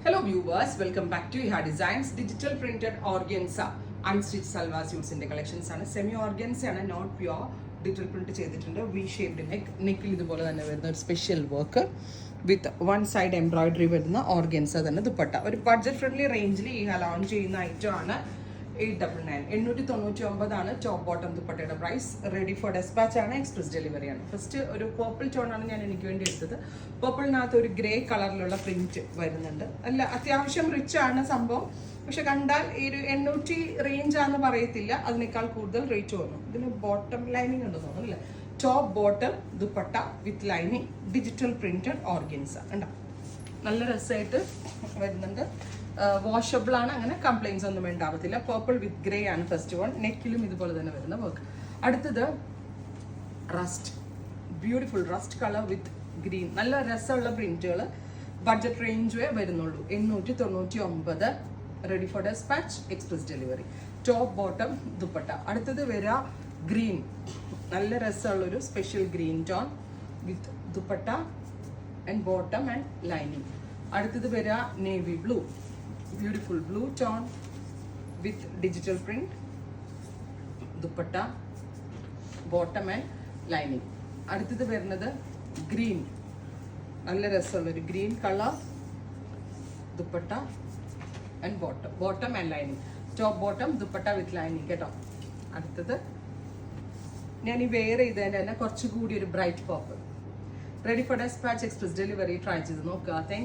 Hello viewers, welcome back to Iha Designs. Digital printed organza unstitched salwar suits in the collections ആണ്. Semi organza ആണ്, not pure. Digital print ചെയ്തിട്ടുണ്ട്. V shaped നെക്കിൽ ഇതുപോലെ തന്നെ വരുന്ന ഒരു special work with one side embroidery വരുന്ന organza തന്നെ ദുപ്പട്ട. ഒരു ബഡ്ജറ്റ് ഫ്രണ്ട്ലി റേഞ്ചിൽ ഈ ലോഞ്ച് ചെയ്യുന്ന ഐറ്റം ആണ്. 899 ടോപ്പ് ബോട്ടം ദുപ്പട്ടയുടെ പ്രൈസ്. റെഡി ഫോർ ഡെസ്പാച്ച് ആണ്, എക്സ്പ്രസ് ഡെലിവറി ആണ്. ഫസ്റ്റ് ഒരു പേർപ്പിൾ ടോൺ ആണ് ഞാൻ എനിക്ക് വേണ്ടി എടുത്തത്. പേർപ്പിളിനകത്ത് ഒരു ഗ്രേ കളറിലുള്ള പ്രിന്റ് വരുന്നുണ്ട്. അല്ല, അത്യാവശ്യം റിച്ച് ആണ് സംഭവം. പക്ഷെ കണ്ടാൽ ഈ ഒരു 800 റേഞ്ച് ആണെന്ന് പറയത്തില്ല, അതിനേക്കാൾ കൂടുതൽ റേറ്റ് വന്നു. ഇതിന് ബോട്ടം ലൈനിങ് ഉണ്ടെന്ന് തോന്നുന്നു അല്ലേ? Top bottom dupatta with lining, digital printed organza ഉണ്ടോ. നല്ല രസമായിട്ട് വരുന്നുണ്ട്. വാഷബിൾ ആണ്, അങ്ങനെ കംപ്ലൈൻസ് ഒന്നും ഉണ്ടാവത്തില്ല. പേർപ്പിൾ വിത്ത് ഗ്രേ ആണ് ഫസ്റ്റ് വൺ. നെക്കിലും ഇതുപോലെ തന്നെ വരുന്ന വർക്ക്. അടുത്തത് rust, beautiful rust colour with green. നല്ല രസമുള്ള പ്രിന്റുകൾ. ബഡ്ജറ്റ് റേഞ്ചേ വരുന്നുള്ളൂ. 899. Ready for despatch, express delivery. Top bottom dupatta. അടുത്തത് വരിക ഗ്രീൻ. നല്ല രസമുള്ളൊരു special green tone with dupatta and bottom and lining. അടുത്തത് വരിക navy blue, beautiful blue tone with digital print, dupatta, bottom and lining. അടുത്തത് വരുന്നത് ഗ്രീൻ, നല്ല രസമുള്ളൊരു green colour, dupatta and bottom and lining. Top bottom dupatta with lining കേട്ടോ. അടുത്തത് ഞാൻ ഈ വെയർ ചെയ്തതിൻ്റെ തന്നെ കുറച്ചുകൂടി ഒരു bright purple. Ready for despatch, express delivery. Try ചെയ്ത് നോക്കുക. താങ്ക്